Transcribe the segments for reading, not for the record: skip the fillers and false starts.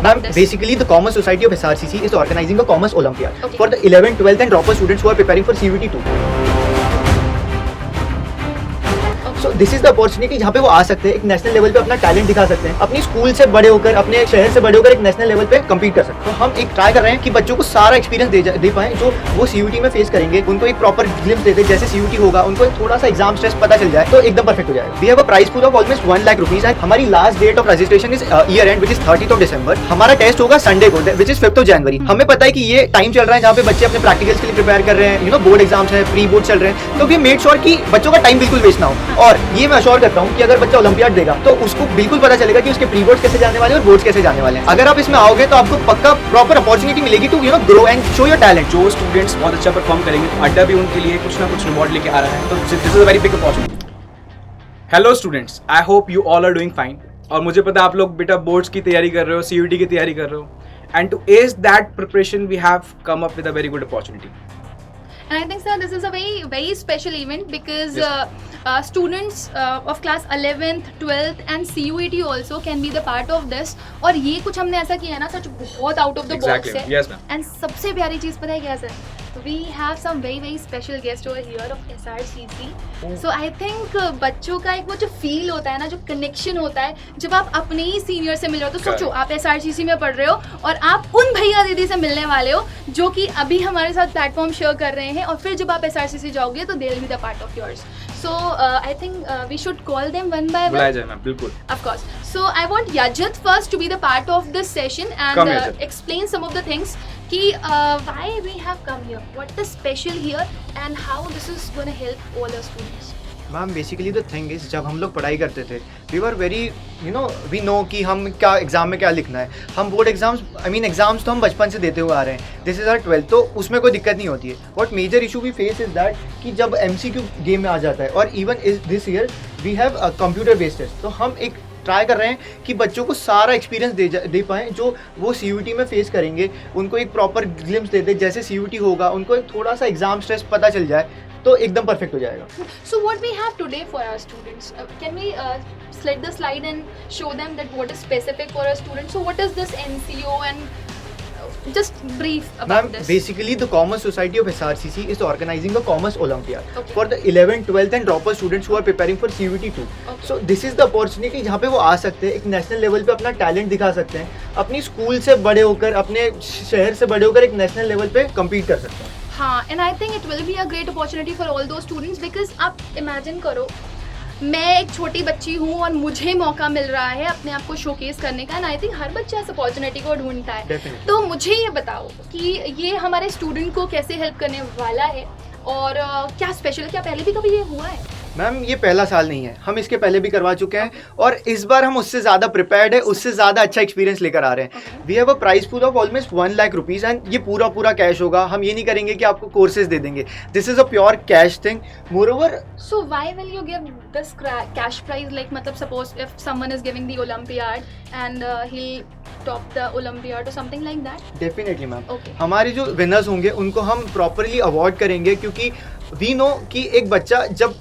about Ma'am, this? basically the Commerce Society of SRCC is organizing a Commerce Olympiad Okay. for the 11th, 12th and dropper students who are preparing for CUET too. So this is the opportunity जहाँ पे वो आ सकते हैं, एक national level पे अपना talent दिखा सकते हैं, अपनी स्कूल से बड़े होकर, अपने शहर से बड़े होकर एक नेशनल लेवल पे कम्पीट कर सकते हैं। तो हम एक ट्राई कर रहे हैं कि बच्चों को सारा एक्सपीरियंस दे पाएं जो वो CUET में फेस करेंगे, उनको एक प्रॉपर ग्लिम्स दे दे, जैसे CUET होगा उनको एक थोड़ा सा एग्जाम स्ट्रेस पता चल जाए तो एकदम परफेक्ट हो जाएगा। We have a price pool of almost 1 lakh rupees and हमारी last date of registration is year end which is 30th of December. हमारा टेस्ट होगा संडे को which is 5th of January. हमें पता है कि ये टाइम चल रहा है जहाँ पे बच्चे अपने प्रैक्टिकल्स के लिए प्रिपेयर कर रहे हैं, बोर्ड एग्जाम्स है, प्री बोर्ड चल रहे हैं, तो वी मेड श्योर कि बच्चों का टाइम बिल्कुल वेस्ट ना हो। और ये मैं अश्योर करता हूँ कि अगर बच्चा ओलंपियाड देगा तो उसको बिल्कुल पता चलेगा कि उसके प्री बोर्ड्स कैसे जाने वाले हैं और बोर्ड्स कैसे जाने वाले हैं। अगर आप इसमें आओगे तो आपको पक्का प्रॉपर अपॉर्चुनिटी मिलेगी to grow and show your talent. जो स्टूडेंट्स बहुत अच्छा परफॉर्म करेंगे तो अड्डा भी उनके लिए कुछ ना कुछ रिवॉर्ड लेके आ रहा है, तो this is a very big opportunity. Hello students, I hope you all are doing fine. और मुझे पता है आप लोग बेटा बोर्ड्स की तैयारी कर रहे हो, CUET की तैयारी कर रहे हो, and to as that preparation we have come up with a very good opportunity. And I think, sir, this is a very special event because Yes, students of class 11th, 12th and CUET also can be the part of this. और ये कुछ हमने ऐसा किया है ना सच बहुत out of the box Exactly. है। Yes, ma'am. And सबसे प्यारी चीज़ पता है क्या sir? We have some very special guest over here of SRCC. So I think बच्चों का एक वो जो फील होता है ना, जो कनेक्शन होता है जब आप अपने ही सीनियर से मिल रहे हो, तो सोचो आप SRCC में पढ़ रहे हो और आप उन भैया दीदी से मिलने वाले हो जो कि अभी हमारे साथ प्लेटफॉर्म शेयर कर रहे हैं, और फिर जब आप SRCC जाओगे तो they will be the part of yours. So I think we should call them one by बुलाया one. जाए मैम, बिल्कुल। Of course. So I want Yajat first to be the part of this session and Come, Yajat. explain some of the things कि why we have come here, what is special here and how this is going to help all our students. Ma'am basically the thing is जब हम लोग पढ़ाई करते थे we were very we know कि हम क्या एग्जाम में क्या लिखना है। हम बोर्ड एग्जाम्स एग्जाम्स तो हम बचपन से देते हुए आ रहे हैं, दिस इज आवर 12th, तो उसमें कोई दिक्कत नहीं होती है। What major issue we face is that कि जब MCQ गेम में आ जाता है, और even this year we have computer based test, तो हम एक ट्राई कर रहे हैं कि बच्चों को सारा एक्सपीरियंस दे पाएँ जो वो CUET में फेस करेंगे, उनको एक प्रॉपर ग्लिम्स दे दे, जैसे CUET होगा उनको एक थोड़ा सा एग्जाम स्ट्रेस पता चल जाए तो एकदम परफेक्ट हो जाएगा। So what we have today for our students, can we slide the slide and show them that what is specific for our students? So what is this NCO and just brief about Ma'am, this. basically the Commerce Society of SRCC is organizing a Commerce Olympiad Okay. for the 11th, 12th and dropper students who are preparing for CUET too. Okay. So this is the opportunity जहाँ पे वो आ सकते हैं, एक national level पे अपना talent दिखा सकते हैं, अपनी स्कूल से बड़े होकर, अपने शहर से बड़े होकर एक नेशनल लेवल पे कम्पीट कर सकते हैं। हाँ, and I think it will be a great opportunity for all those students because आप imagine करो, मैं एक छोटी बच्ची हूँ और मुझे मौका मिल रहा है अपने आप को शोकेस करने का, एंड आई थिंक हर बच्चा इस अपॉर्चुनिटी को ढूंढता है। Definitely. तो मुझे ये बताओ कि ये हमारे स्टूडेंट को कैसे हेल्प करने वाला है और क्या स्पेशल, क्या पहले भी कभी ये हुआ है? मैम ये पहला साल नहीं है, हम इसके पहले भी करवा चुके हैं और इस बार हम उससे ज़्यादा प्रिपेयर्ड है, उससे ज़्यादा अच्छा एक्सपीरियंस लेकर आ रहे हैं। We have a price pool of almost 1 lakh rupees and ये पूरा कैश होगा। हम ये नहीं करेंगे कि आपको कोर्सेज दे देंगे, this is a pure cash thing. Moreover So why will you give this cash prize? Like, मतलब suppose if someone is giving the Olympiad and he'll top the Olympiad or something like that. Definitely ma'am, Okay. हमारे जो winners होंगे उनको हम properly award करेंगे, क्योंकि we know कि एक बच्चा जब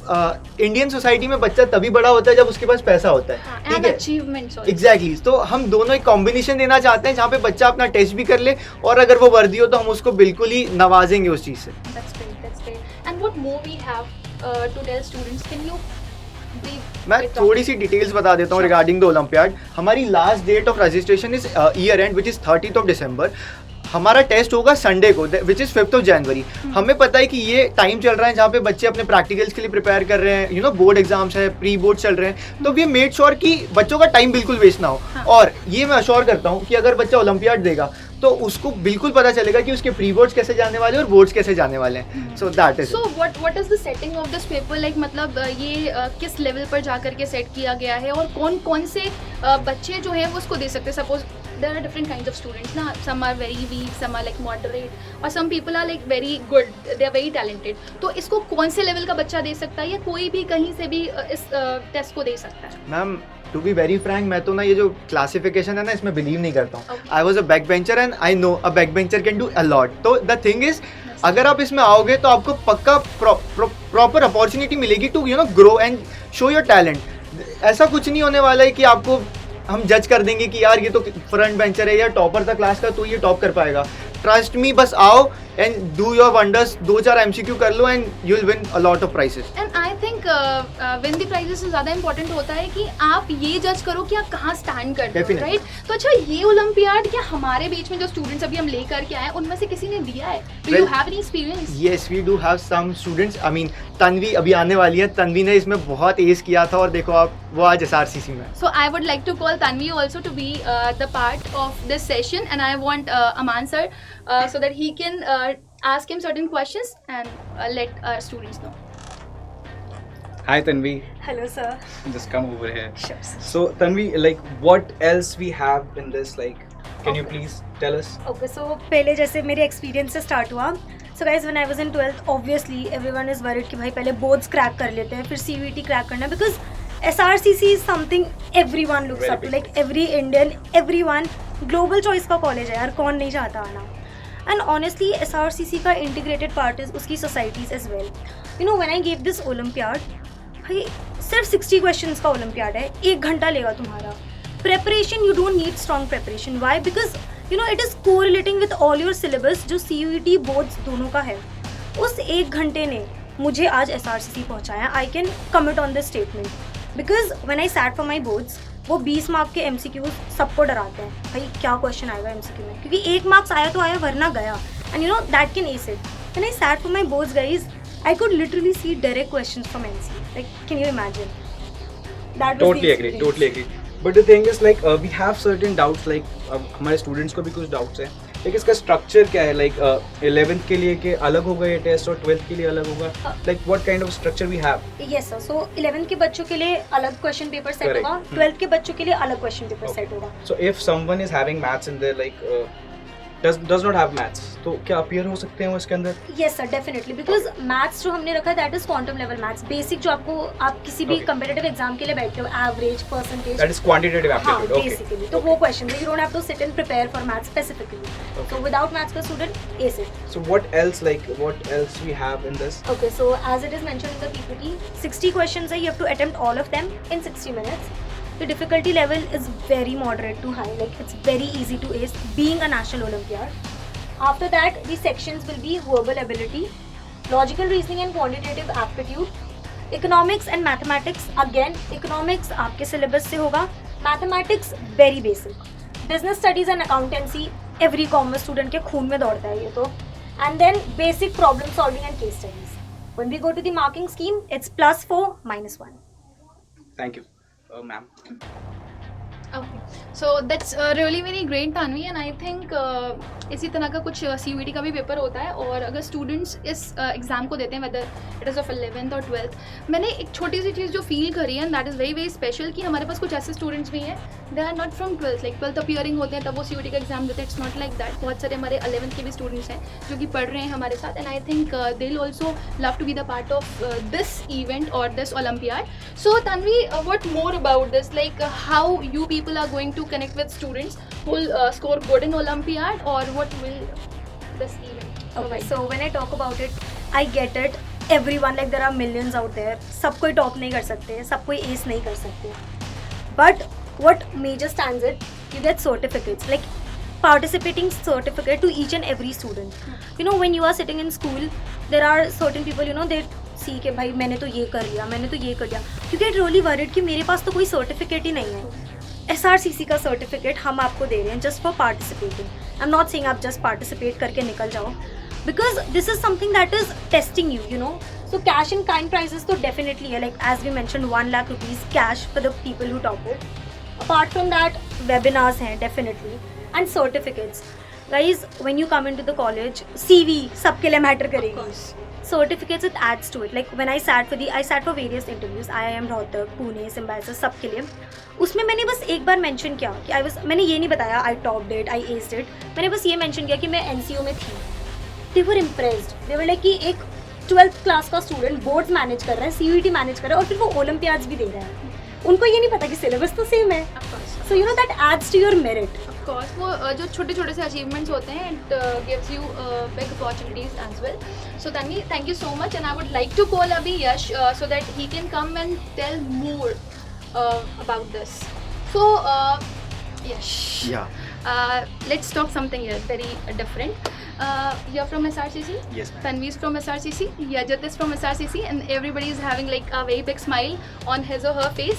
इंडियन सोसाइटी में बच्चा तभी बड़ा होता है जब उसके पास पैसा होता है, हाँ, ठीक and है? achievements also. एग्जैक्टली तो हम दोनों एक कॉम्बिनेशन देना चाहते हैं जहाँ पे बच्चा अपना टेस्ट भी कर ले और अगर वो वर्दी हो तो हम उसको बिल्कुल ही नवाजेंगे उस चीज़ से। That's great. That's great. And what more we have to tell students? Can you brief? मैं it थोड़ी up? सी डिटेल्स बता देता हूँ Sure. Regarding the olympiad. हमारी last date of registration is year end which is 30th of December. हमारा test होगा Sunday को which is 5th of January. हमें पता है कि ये टाइम चल रहा है जहाँ पे बच्चे अपने प्रैक्टिकल्स के लिए प्रिपेयर कर रहे हैं, बोर्ड एग्जाम्स है, प्री बोर्ड चल रहे हैं, तो वी मेड श्योर कि बच्चों का टाइम बिल्कुल वेस्ट ना हो। हाँ. और ये मैं अश्योर करता हूँ कि अगर बच्चा ओलंपियाड देगा तो उसको बिल्कुल पता चलेगा कि उसके प्री बोर्ड्स कैसे जाने वाले हैं और बोर्ड्स कैसे जाने वाले हैं। सो that is So what is the setting of this paper like? मतलब ये किस लेवल पर जा करके सेट किया गया है और कौन कौन से बच्चे जो हैं वो उसको दे सकते हैं? Suppose there are different kinds of students ना, some are very weak, some are like moderate और some people are like very good, they are very talented. तो इसको कौन से लेवल का बच्चा दे सकता है या कोई भी कहीं से भी इस टेस्ट को दे सकता है? Ma'am to be very frank मैं तो ना ये जो क्लासिफिकेशन है ना इसमें बिलीव नहीं करता हूँ। Okay. I was a back bencher and I know a back bencher can do a lot. तो द थिंग इज अगर आप इसमें आओगे तो आपको पक्का प्रॉपर अपॉर्चुनिटी मिलेगी to grow and show your talent. ऐसा कुछ नहीं होने वाला है कि आपको हम जज कर देंगे कि यार ये तो फ्रंट बेंचर है या टॉपर था क्लास का, तो ये टॉप कर पाएगा। ट्रस्ट मी, बस आओ and do your wonders, 2-4 MCQ कर लो and you will win a lot of prizes. And I think win the prizes से ज़्यादा इंपॉर्टेंट होता है कि आप ये जज करो कि आप कहाँ स्टैंड करते हो, Definitely. राइट? तो अच्छा, ये ओलंपियाड क्या हमारे बीच में जो स्टूडेंट्स अभी हम लेकर के आए उनमें से किसी ने दिया है? Do you Well, have any experience? Yes, we do have some students. I mean, Tanvi अभी आने वाली है, तन्वी ने इसमें बहुत एज किया था और देखो आप वो आज SRCC में है। So I would like to call Tanvi also to be the part of this session, and I want Aman sir so that he can ask him certain questions and let our students know. Hi Tanvi, Hello, sir. just come over here. Sure, sir. So Tanvi, like what else we have in this, like can you please tell us? Okay, so पहले जैसे मेरे experience से start हुआ. So guys, when I was in 12th, obviously everyone is worried कि भाई पहले boards crack कर लेते हैं, फिर CUET क्रैक करना, because SRCC is something everyone looks Very up to, big. like every Indian, everyone. Global choice का college है यार, कौन नहीं चाहता आना. एंड ऑनेस्टली SRCC का इंटीग्रेटेड पार्ट इज उसकी societies as well. You know when I gave this olympiad, भाई सिर्फ 60 क्वेश्चंस का ओलंपियाड है, 1 घंटा लेगा तुम्हारा. Preparation, you don't need strong preparation. Why? Because you know it is correlating with all your syllabus जो CUET boards दोनों का है. उस 1 घंटे ने मुझे आज SRCC पहुंचाया. I can commit on this statement because when I sat for my boards, वो 20 मार्क के MCQs सबको डराते हैं भाई क्या क्वेश्चन आएगा MCQ में, क्योंकि 1 मार्क्स आया तो आया वरना गया. And you know that can S it. When I sat for my boards guys, I could literally see direct questions from NC. Like can you imagine? That Totally agree. But the thing is like we have certain doubts, like हमारे students को भी कुछ doubts हैं. like इसका structure क्या है? like 11th के लिए के अलग होगा ये test और 12th के लिए अलग होगा? like what kind of structure we have? Yes sir. So 11th के बच्चों के लिए अलग क्वेश्चन पेपर सेट Correct. होगा, 12th के बच्चों के लिए अलग क्वेश्चन पेपर सेट होगा. So if someone is having maths in there, like does not have maths, तो क्या appear हो सकते हैं वो इसके अंदर? Yes sir, definitely. Because maths जो हमने रखा है that is quantum level maths. Basic जो आपको आप किसी भी Okay. कम्पिटिटिव एग्जाम के लिए बैठते हो, average, percentage, That is quantitative हाँ aptitude. Okay. बेसिकली. तो वो क्वेश्चन है, you don't have to sit and prepare for maths specifically. Okay. So without maths का student ace it. So what else we have in this? Okay, so as it is mentioned in the PPT, 60 questions are you have to attempt all of them in 60 minutes. The difficulty level is very moderate to high, like it's very easy to ace, being a national Olympiad. After that, the sections will be verbal ability, logical reasoning and quantitative aptitude, economics and mathematics. Again, economics आपके syllabus से होगा, mathematics very basic, business studies and accountancy every commerce student के खून में दौड़ता है ये तो. And then basic problem solving and case studies. When we go to the marking scheme, it's +4, -1. Thank you, ma'am. Okay, so that's really very great, Tanvi, and I think इसी तरह का कुछ CUET का भी पेपर होता है. और अगर स्टूडेंट्स इस एग्ज़ाम को देते हैं, whether it is of 11th और 12th, मैंने एक छोटी सी चीज़ जो फील करी है, that is very very special, कि हमारे पास कुछ ऐसे स्टूडेंट्स भी हैं they are not from 12th, like 12th appearing होते हैं तब वो CUET का एग्जाम देते हैं. It's not like that. बहुत सारे हमारे 11th के भी स्टूडेंट्स हैं जो कि पढ़ रहे हैं हमारे साथ, and I think they will also love to be the part of this event और this olympiad. So Tanvi, what more about this, like how you people are going to connect with students who will score good in Olympiad, or what will this event Okay, provide? so when I talk about it, I get it. Everyone, like there are millions out there. सब कोई top नहीं कर सकते, सब कोई S नहीं कर सकते. But what major stands it, you get certificates, like participating certificate to each and every student. You know, when you are sitting in school, there are certain people, you know, they see कि भाई मैंने तो ये कर लिया, मैंने तो ये कर लिया. You get really worried कि मेरे पास तो कोई सर्टिफिकेट ही नहीं है. SRCC का सर्टिफिकेट हम आपको दे रहे हैं just for participating. I am not saying आप जस्ट पार्टिसिपेट करके निकल जाओ, because this is something that is testing you know. So cash and kind prizes तो डेफिनेटली है, like as we mention 1 lakh rupees cash for the people who top it. Apart from that webinars हैं definitely, and certificates. Guys when you come in to the college, CV सबके लिए matter करेगी. Certificates it adds to it. Like when I sat for various interviews, IIM Rohtak, Pune, Symbiosis, सबके लिए. उसमें मैंने बस एक बार मेंशन किया कि मैंने ये नहीं बताया I topped it, I aced it. मैंने बस ये मेंशन किया कि मैं NCO में थी. They were impressed. They were like कि एक 12th क्लास का स्टूडेंट बोर्ड्स मैनेज कर रहा है, CUET मैनेज कर रहा है और फिर वो ओलंपियाड्स भी दे रहा है. उनको ये नहीं पता कि सिलेबस तो सेम है. Of course. So you know that adds to your merit. Of course, वो जो छोटे छोटे से अचीवमेंट्स होते हैं, it gives you big opportunities as well. So Tanvi, thank you so much, and I would like to call Abhi Yash so that he can come and tell more about this. So, yes. Yeah. Let's talk something else very different. You're from SRCC? Yes, ma'am. Tanvi is from SRCC, Yajat is from SRCC, and everybody is having like a very big smile on his or her face.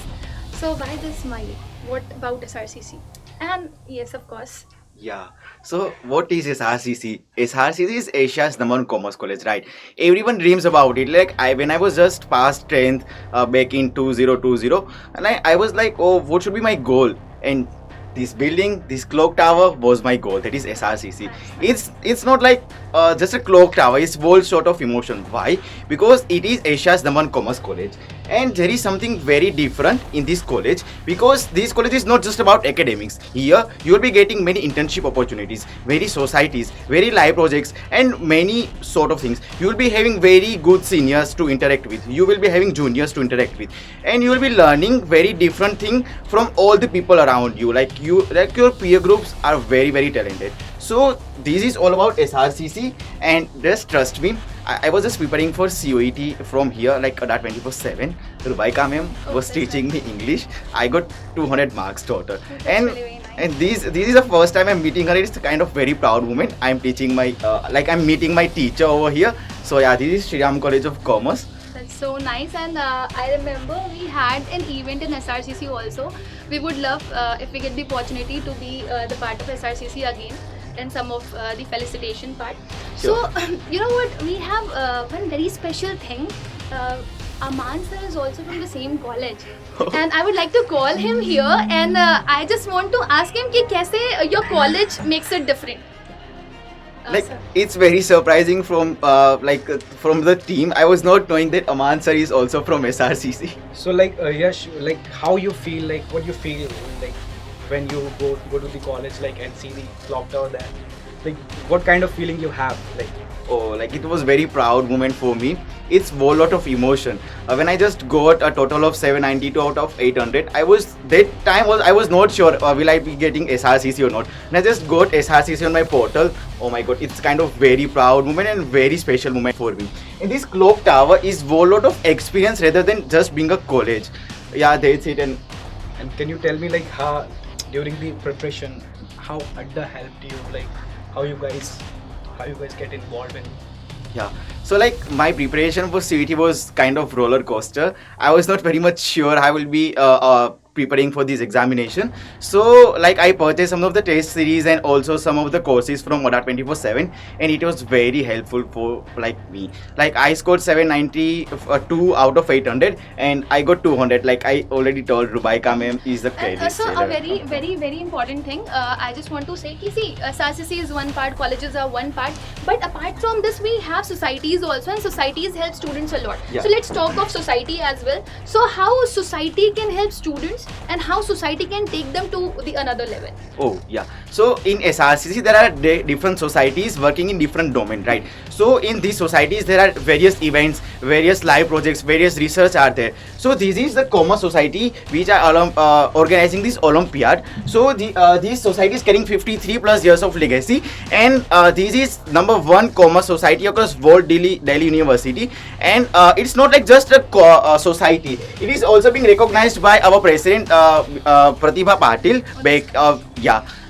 So why this smile? What about SRCC? And yes, of course. Yeah. So what is SRCC? SRCC is Asia's number one commerce college, right? Everyone dreams about it. Like when I was just past 10th back in 2020, and I was like, oh, what should be my goal? And this building, this clock tower was my goal. That is SRCC. It's not like just a clock tower. It's world sort of emotion. Why? Because it is Asia's number one commerce college, and there is something very different in this college, because this college is not just about academics. Here you will be getting many internship opportunities, very societies, very live projects, and many sort of things. You will be having very good seniors to interact with. You will be having juniors to interact with, and you will be learning very different thing from all the people around you. Like your peer groups are very, very talented. So this is all about SRCC, and just trust me, I was just preparing for COET from here, like that 24/7. Rubaika ma'am was teaching me English. I got 200 marks total, That's and really very nice. and this is the first time I'm meeting her. It's kind of very proud moment. I'm teaching my I'm meeting my teacher over here. So yeah, this is Shri Ram College of Commerce. That's so nice. And I remember we had an event in SRCC also. We would love if we get the opportunity to be the part of SRCC again, and some of the felicitation part. Sure. So you know what? We have one very special thing. Aman sir is also from the same college, and I would like to call him here, and I just want to ask him कि कैसे your college makes it different. Like Sir. it's very surprising from from the team. I was not knowing that Aman sir is also from SRCC. So like Yash, like how you feel, like what you feel like when you go to the college, like and see the clock tower there, like what kind of feeling you have, like? Oh, like it was very proud moment for me. It's a lot of emotion. When I just got a total of 792 out of 800, I was not sure will I be getting SRCC or not. And I just got SRCC on my portal. Oh my god, it's kind of very proud moment and very special moment for me. And this clock tower is a lot of experience rather than just being a college. Yeah, that's it. And can you tell me like how during the preparation, how Adda helped you, like how you guys get involved in? Yeah, so like my preparation for CVT was kind of roller coaster. I was not very much sure I will be preparing for this examination. So like I purchased some of the test series and also some of the courses from Oda 24/7, and it was very helpful for like me. Like I scored 792 out of 800, and I got 200. Like I already told, Rubaika ma'am is the And credit so a seller. very, very, very important thing. I just want to say, कि see, SRCC is one part, colleges are one part, but apart from this, we have societies also, and societies help students a lot. Yeah. So let's talk of society as well. So how society can help students, and how society can take them to the another level. Oh yeah. So in SRCC there are different societies working in different domain, right? So in these societies there are various events, various live projects, various research are there. So this is the Commerce Society which are organizing this Olympiad. So this society is carrying 53 plus years of legacy, and this is number one commerce society across world Delhi University. And it's not like just a society. It is also being recognized by our president Pratibha Patil.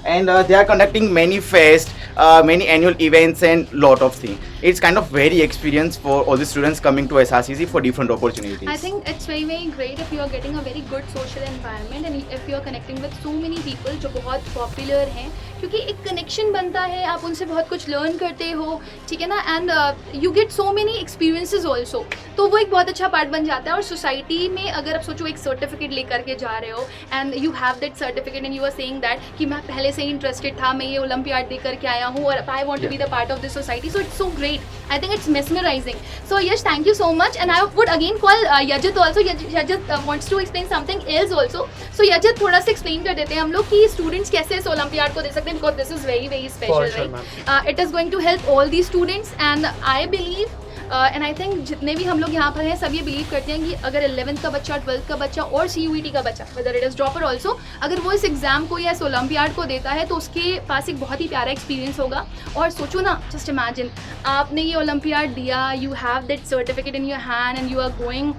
And they are conducting many fests, many annual events, and lot of things. It's kind of very experience for all the students coming to SRCC for different opportunities. I think it's very, very great if you are getting a very good social environment, and if you are connecting with so many people जो बहुत popular हैं, क्योंकि एक connection बनता है, आप उनसे बहुत कुछ learn करते हो, ठीक है ना, and you get so many experiences also. तो वो एक बहुत अच्छा part बन जाता है. और society में अगर आप सोचो एक certificate लेकर के जा रहे हो, and you have that certificate and you are saying that कि मैं पहले से ही interested था, मैं ये Olympiad दे करके आया हूँ, और I want to be the part of this society. So it's so great. I think it's mesmerizing. So Yash, thank you so much, and I would again call Yajit also. Yajit wants to explain something else also. So Yajit, थोड़ा सा explain कर देते हैं हम लोग कि students कैसे इस Olympiad को दे सकते हैं, because this is very, very special, For sure, right? It is going to help all these students, and I believe and I think जितने भी हम लोग यहाँ पर हैं सब ये बिलीव करते हैं कि अगर 11th का बच्चा, 12th का बच्चा और CUET का बच्चा, whether it is dropper also, अगर वो इस एग्जाम को या इस ओलंपियाड को देता है तो उसके पास एक बहुत ही प्यारा एक्सपीरियंस होगा. और सोचो ना, जस्ट इमेजिन आपने ये ओलंपियाड दिया, you have that certificate in your hand and you are going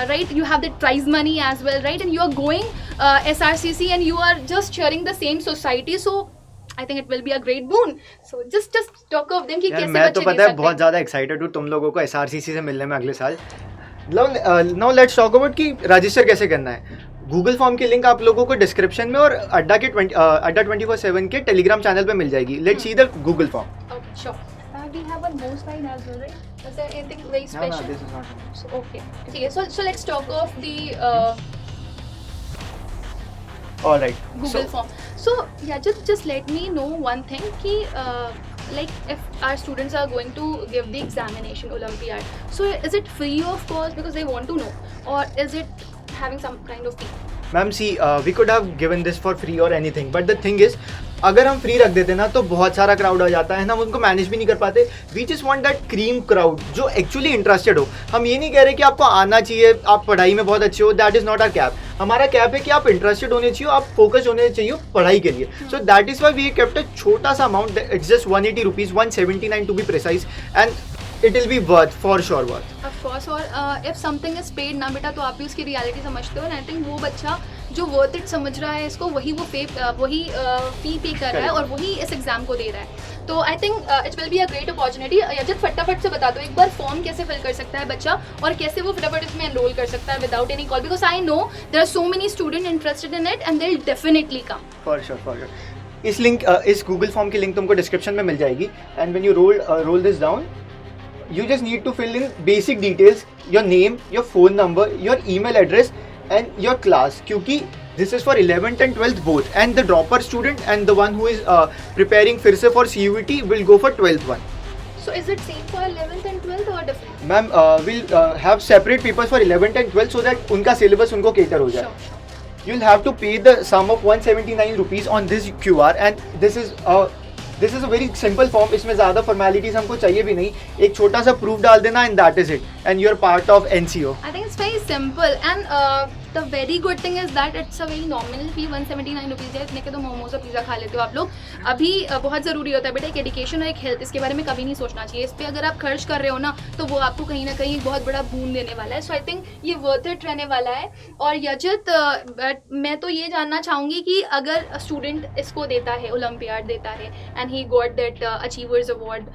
right? You have the prize money as well, right? And you are going SRCC and you are just sharing the same society, so I think it will be a great boon. So just talk of them कि यार कैसे मैं बच्चे तो ले पता है सकते बहुत हैं. ज़्यादा एक्साइटेड हूँ तुम लोगों को SRCC से मिलने में अगले साल. नाउ लेट्स टॉक अबाउट कि रजिस्टर कैसे करना है. गूगल फॉर्म की लिंक आप लोगों को डिस्क्रिप्शन में और अड्डा 24/7 के टेलीग्राम चैनल पे मिल जाएगी. Let's see the Google form. Okay, sure. We have one more slide as well, right? Is there anything very special? So, okay. Okay, so let's talk of the alright. Google form. So yeah, just let me know one thing कि like if our students are going to give the examination Olympiad, so is it free of cost because they want to know, or is it having some kind of fee? Ma'am see we could have given this for free और anything, but the thing is अगर हम free रख देते ना तो बहुत सारा crowd आ जाता है ना, हम उनको मैनेज भी नहीं कर पाते. We just want that cream crowd जो एक्चुअली इंटरेस्टेड हो. हम ये नहीं कह रहे कि आपको आना चाहिए, आप पढ़ाई में बहुत अच्छे हो, that is not our cap. हमारा कैप है कि आप इंटरेस्टेड होने चाहिए, आप फोकस होने चाहिए पढ़ाई के लिए. So that is why we kept a छोटा सा amount. It's just 180 rupees, 179 to be precise, and it will be worth, for sure worth. Of course, और if something is paid ना बेटा तो आप भी उसकी रियलिटी समझते हो. एंड आई थिंक वो बच्चा जो वर्थ इट समझ रहा है इसको वही फी पे कर रहा है और वही इस एग्जाम को दे रहा है. तो I think it will be a great opportunity. Yajat फटाफट से बता दो एक बार फॉर्म कैसे फिल कर सकता है बच्चा और कैसे वो फटाफट इसमें एनरोल कर सकता है without any call, because I know there are so many student interested in it and they will definitely come. For sure. इस गूगल फॉर्म की लिंक तुमको डिस्क्रिप्शन में मिल जाएगी. And when you roll this down, you just need to fill in basic details, your name, your phone number, your email address and your class, क्योंकि this is for 11th and 12th both, and the dropper student and the one who is preparing फिर से for CUET will go for 12th one. So is it same for 11th and 12th or different? Ma'am, we'll have separate papers for 11th and 12th so that उनका syllabus उनको cater हो जाए. Sure. You'll have to pay the sum of 179 rupees on this QR, and this is a very simple form. इसमें ज़्यादा formalities हमको चाहिए भी नहीं. एक छोटा सा proof डाल देना and that is it, and you're part of NCO. I think it's very simple, and the very good thing is that it's a very nominal fee, 179 rupees है. इतने के तो मोमोज और पिज़्ज़ा खा लेते हो आप लोग. अभी बहुत ज़रूरी होता है बेटा एक एजुकेशन और एक हेल्थ, इसके बारे में कभी नहीं सोचना चाहिए. इस पर अगर आप खर्च कर रहे हो ना तो वो आपको कहीं ना कहीं बहुत बड़ा बून देने वाला है. सो आई थिंक ये वर्थ इट रहने वाला है. और यजित मैं तो ये जानना चाहूँगी कि अगर स्टूडेंट इसको देता है, ओलंपियाड देता है, and he got that achievers award,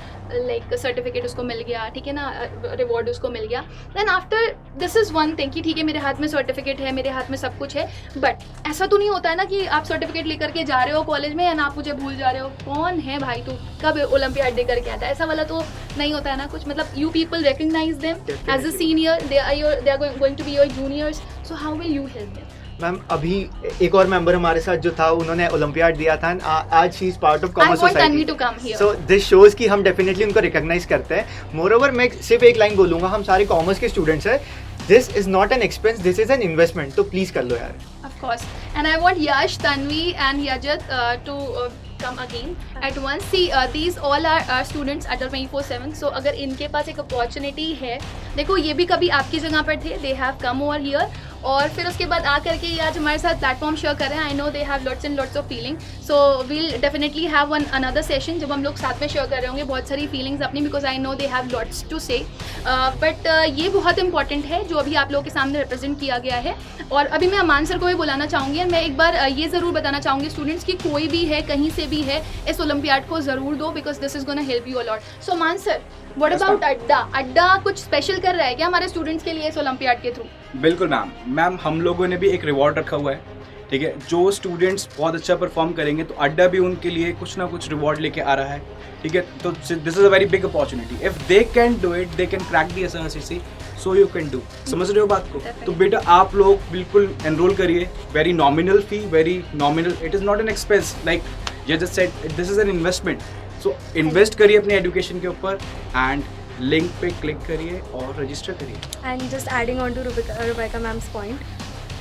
like certificate उसको मिल गया, ठीक है ना, रिवॉर्ड उसको मिल गया, then after this is one thing कि ठीक है मेरे हाथ में सर्टिफिकेट है, मेरे हाथ में सब कुछ है. बट ऐसा तो नहीं होता है ना कि आप सर्टिफिकेट लेकर के जा रहे हो कॉलेज में एंड आप मुझे भूल जा रहे हो. कौन है भाई तू, कब ओलंपियाड दे करके आता है? ऐसा वाला तो नहीं होता है ना कुछ. मतलब you people recognise them as a senior, they are going to be your juniors, so how will you help them? Ma'am अभी एक और मेंबर हमारे साथ जो था उन्होंने ओलंपियाड दिया था, आज she is part of commerce society. So this shows कि हम डेफिनेटली उनको रिकॉग्नाइज करते हैं. मोरओवर मैं सिर्फ एक लाइन बोलूंगा, हम सारे कॉमर्स के स्टूडेंट्स हैं. This is not an expense, this is an investment. तो प्लीज कर लो यार. Of course, and I want Yash, Tanvi and Yajat to come again at once. See, these all are students under 24/7. So अगर इनके पास एक opportunity है, देखो ये भी कभी आपकी जगह पर थे, they have come over here, और फिर उसके बाद आ करके ये आज हमारे साथ प्लेटफॉर्म शेयर कर रहे हैं. I know they have lots and lots of feeling. So we'll definitely have one another session जब हम लोग साथ में शेयर कर रहे होंगे बहुत सारी फीलिंग्स अपनी, because I know they have lots to say. But ये बहुत इंपॉर्टेंट है जो अभी आप लोगों के सामने रिप्रेजेंट किया गया है. और अभी मैं अमान सर को भी बुलाना चाहूँगी, और मैं एक बार ये ज़रूर बताना चाहूँगी स्टूडेंट्स की कोई भी है कहीं से भी है इस ओलंपियाड को ज़रूर दो, because this is gonna help you a lot. So Aman sir, what about अड्डा कुछ स्पेशल कर रहा है क्या हमारे स्टूडेंट्स के लिए इस ओलंपियाड के थ्रू? बिल्कुल मैम हम लोगों ने भी एक रिवॉर्ड रखा हुआ है, ठीक है. जो स्टूडेंट्स बहुत अच्छा परफॉर्म करेंगे तो अड्डा भी उनके लिए कुछ ना कुछ रिवॉर्ड लेके आ रहा है, ठीक है. तो this is a very big opportunity. If they can do it, they can crack the SRCC, so you can do. समझ रहे हो बात को? तो बेटा आप लोग बिल्कुल एनरोल करिए. Very nominal fee, very nominal. It is not an expense, like you just said, this is an investment. So invest करिए अपने एजुकेशन के ऊपर एंड लिंक पे क्लिक करिए और रजिस्टर करिए. And just adding on to Rubaika ma'am's point,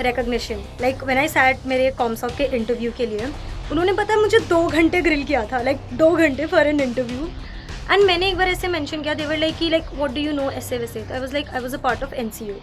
recognition. Like when I sat मेरे कॉमसॉक के इंटरव्यू के लिए, उन्होंने पता है मुझे 2 घंटे ग्रिल किया था, लाइक 2 घंटे फॉर एन इंटरव्यू. एंड मैंने एक बार ऐसे मेंशन किया, दे वर लाइक कि like what do you know ऐसे वैसे. I was like I was a part of NCO.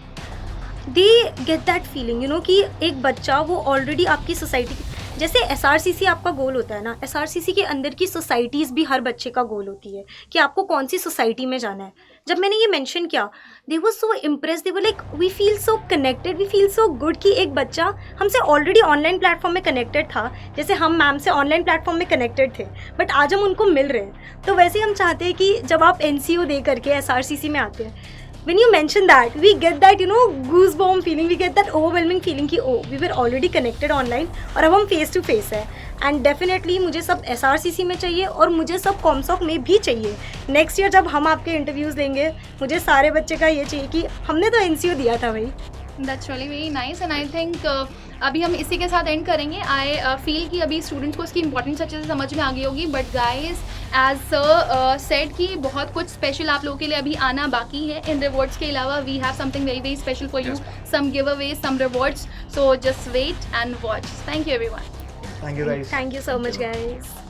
They get that feeling, you know, कि एक बच्चा वो ऑलरेडी आपकी सोसाइटी, जैसे SRCC आपका गोल होता है ना, SRCC के अंदर की सोसाइटीज़ भी हर बच्चे का गोल होती है कि आपको कौन सी सोसाइटी में जाना है. जब मैंने ये मेंशन किया, they were so impress, they were like we feel so connected, we feel so good कि एक बच्चा हमसे ऑलरेडी ऑनलाइन प्लेटफॉर्म में कनेक्टेड था, जैसे हम मैम से ऑनलाइन प्लेटफॉर्म में कनेक्टेड थे, बट आज हम उनको मिल रहे हैं। तो वैसे ही हम चाहते हैं कि जब आप NCO दे करके SRCC में आते हैं, when you mention that, we get that, you know, goosebump feeling, we get that overwhelming feeling कि oh, we were already connected online और अब हम face to face है। एंड डेफिनेटली मुझे सब SRCC में चाहिए और मुझे सब कॉमसॉक में भी चाहिए। नेक्स्ट ईयर जब हम आपके इंटरव्यूज़ देंगे, मुझे सारे बच्चे का ये चाहिए कि हमने तो NCO दिया था भाई। That's really very nice and I think अभी हम इसी के साथ एंड करेंगे। आई फील कि अभी स्टूडेंट्स को इसकी इंपॉर्टेंस अच्छे से समझ में आ गई होगी, बट गाइस एज सेड कि बहुत कुछ स्पेशल आप लोगों के लिए अभी आना बाकी है। इन रिवॉर्ड्स के अलावा we have something very very special for you, some giveaway, some rewards, so just wait and watch. Thank you everyone. Thank you guys. Thank you so much guys.